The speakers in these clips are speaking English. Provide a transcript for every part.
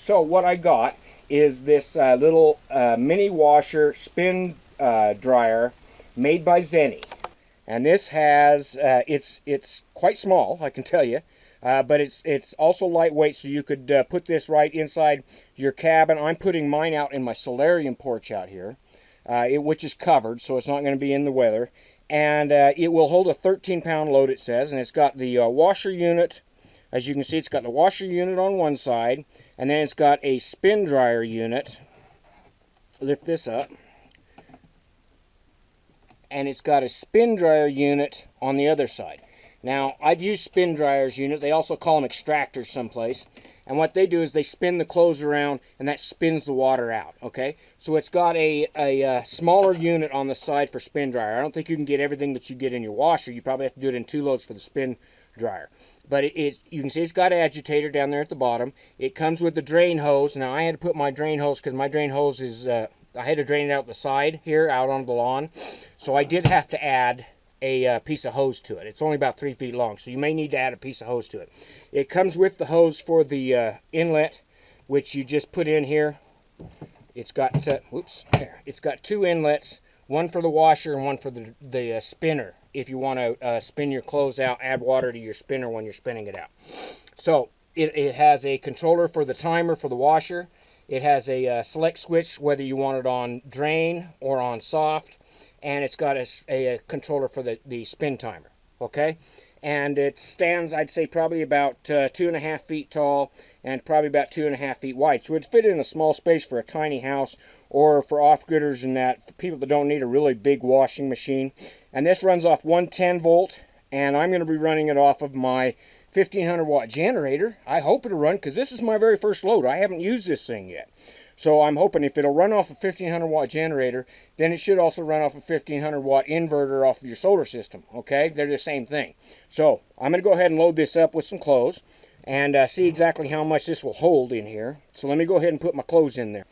So what I got is this little mini washer spin dryer made by Zenny. And this has, it's quite small, I can tell you, but it's also lightweight, so you could put this right inside your cabin. I'm putting mine out in my solarium porch out here, which is covered, so it's not going to be in the weather. And it will hold a 13-pound load, it says, and it's got the washer unit. As you can see, it's got the washer unit on one side, and then it's got a spin dryer unit. Lift this up. And it's got a spin dryer unit on the other side. Now, I've used spin dryers unit. They also call them extractors someplace. And what they do is they spin the clothes around, and that spins the water out, okay? So it's got a smaller unit on the side for spin dryer. I don't think you can get everything that you get in your washer. You probably have to do it in 2 loads for the spin dryer. But you can see it's got an agitator down there at the bottom. It comes with the drain hose. Now, I had to put my drain hose because my drain hose is... I had to drain it out the side here, out on the lawn. So I did have to add a piece of hose to it. It's only about 3 feet long, so you may need to add a piece of hose to it. It comes with the hose for the inlet, which you just put in here. It's got, it's got 2 inlets, one for the washer and one for the spinner, if you want to spin your clothes out, add water to your spinner when you're spinning it out. So it has a controller for the timer for the washer. It has a select switch, whether you want it on drain or on soft, and it's got a controller for the spin timer, okay? And it stands, I'd say, probably about 2.5 feet tall and probably about 2.5 feet wide. So it'd fit in a small space for a tiny house or for off-gridders and that, for people that don't need a really big washing machine. And this runs off 110 volt, and I'm going to be running it off of my 1500 watt generator. I hope it'll run, because this is my very first load. I haven't used this thing yet. So I'm hoping if it'll run off a 1500 watt generator, then it should also run off a 1500 watt inverter off of your solar system. Okay? They're the same thing. So I'm going to go ahead and load this up with some clothes and see exactly how much this will hold in here. So let me go ahead and put my clothes in there.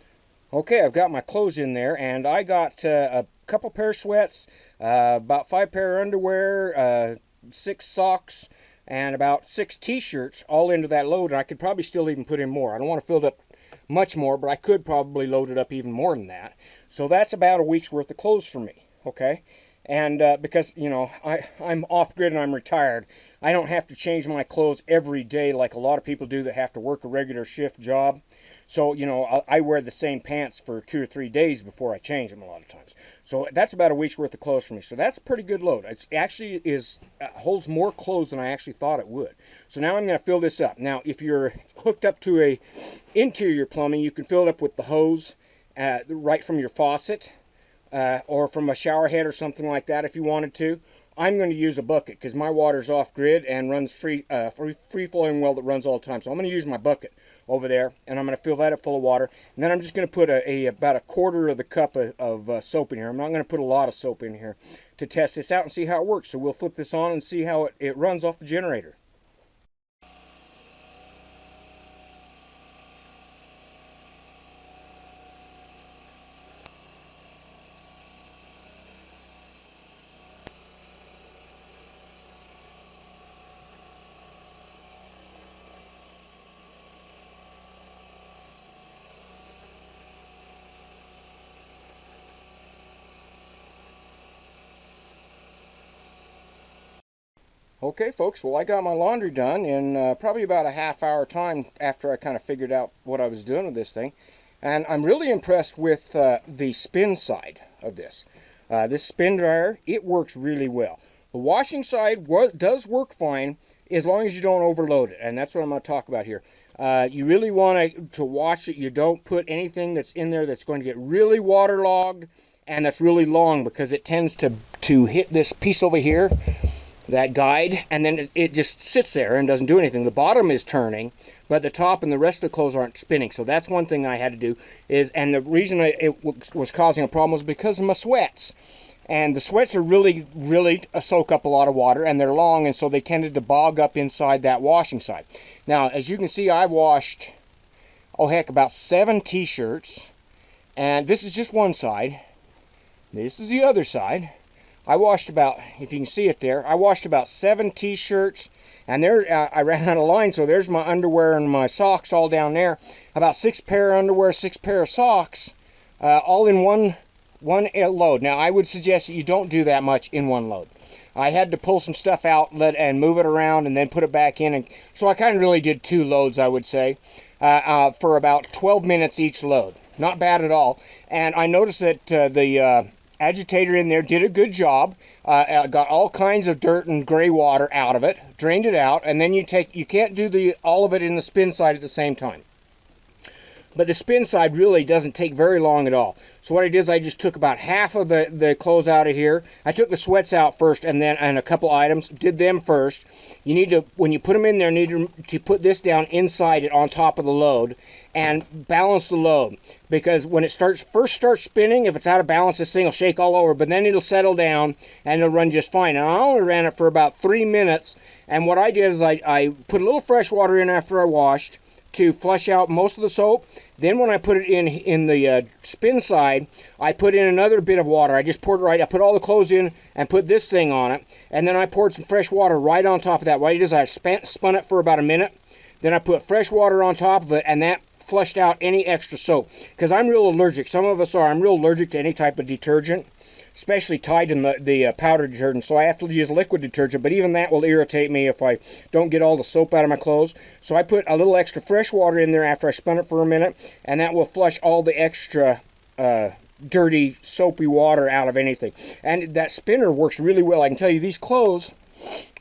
Okay, I've got my clothes in there, and I got a couple pair of sweats, about 5 pair of underwear, 6 socks, and about 6 t-shirts all into that load, and I could probably still even put in more. I don't want to fill it up much more, but I could probably load it up even more than that. So that's about a week's worth of clothes for me, okay? And because, you know, I'm off-grid and I'm retired, I don't have to change my clothes every day like a lot of people do that have to work a regular shift job. So, you know, I wear the same pants for 2 or 3 days before I change them a lot of times. So that's about a week's worth of clothes for me. So that's a pretty good load. It actually holds more clothes than I actually thought it would. So now I'm going to fill this up. Now, if you're hooked up to a interior plumbing, you can fill it up with the hose right from your faucet or from a shower head or something like that if you wanted to. I'm going to use a bucket because my water's off-grid and runs free-flowing well that runs all the time. So I'm going to use my bucket over there, and I'm going to fill that up full of water. And then I'm just going to put about a quarter of the cup of soap in here. I'm not going to put a lot of soap in here to test this out and see how it works. So we'll flip this on and see how it runs off the generator. Okay, folks, well, I got my laundry done in probably about a half-hour time after I kind of figured out what I was doing with this thing. And I'm really impressed with the spin side of this. This spin dryer, it works really well. The washing side does work fine as long as you don't overload it, and that's what I'm going to talk about here. You really want to wash it. You don't put anything that's in there that's going to get really waterlogged and that's really long, because it tends to hit this piece over here, that guide, and then it just sits there and doesn't do anything. The bottom is turning, but the top and the rest of the clothes aren't spinning. So that's one thing I had to do, and the reason it was causing a problem was because of my sweats. And the sweats are really soak up a lot of water, and they're long, and so they tended to bog up inside that washing side. Now, as you can see, I washed, oh heck, about 7 t-shirts, and this is just one side. This is the other side. I washed about, if you can see it there, I washed about 7 t-shirts, and there I ran out of line, so there's my underwear and my socks all down there. about 6 pair of underwear, 6 pair of socks, all in one load. Now, I would suggest that you don't do that much in one load. I had to pull some stuff out and move it around and then put it back in, and so I kind of really did 2 loads, I would say, for about 12 minutes each load. Not bad at all. And I noticed that the agitator in there did a good job. Got all kinds of dirt and gray water out of it, drained it out, and then you can't do all of it in the spin side at the same time. But the spin side really doesn't take very long at all. So what I did is I just took about half of the clothes out of here. I took the sweats out first, and a couple items, did them first. You need to, when you put them in there, need to put this down inside it on top of the load and balance the load. Because when it first starts spinning, if it's out of balance, this thing will shake all over, but then it'll settle down and it'll run just fine. And I only ran it for about 3 minutes, and what I did is I put a little fresh water in after I washed to flush out most of the soap. Then when I put it in the spin side, I put in another bit of water. I just poured I put all the clothes in and put this thing on it, and then I poured some fresh water right on top of that. What I did is I spun it for about a minute, then I put fresh water on top of it, and that flushed out any extra soap. Because I'm real allergic. Some of us are. I'm real allergic to any type of detergent, especially Tide and the powder detergent, so I have to use liquid detergent, but even that will irritate me if I don't get all the soap out of my clothes. So I put a little extra fresh water in there after I spun it for a minute, and that will flush all the extra dirty, soapy water out of anything. And that spinner works really well. I can tell you these clothes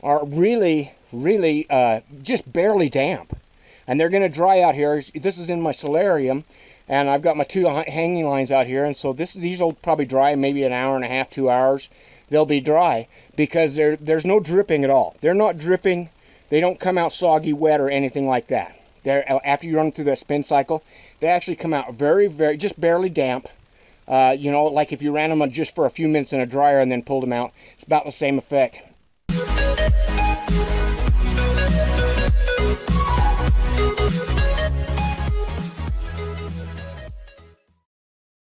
are really, really just barely damp. And they're going to dry out here. This is in my solarium, and I've got my 2 hanging lines out here, and so these will probably dry maybe an hour and a half, 2 hours. They'll be dry because there's no dripping at all. They're not dripping. They don't come out soggy, wet, or anything like that. After you run through that spin cycle, they actually come out very, very, just barely damp. You know, like if you ran them just for a few minutes in a dryer and then pulled them out, it's about the same effect.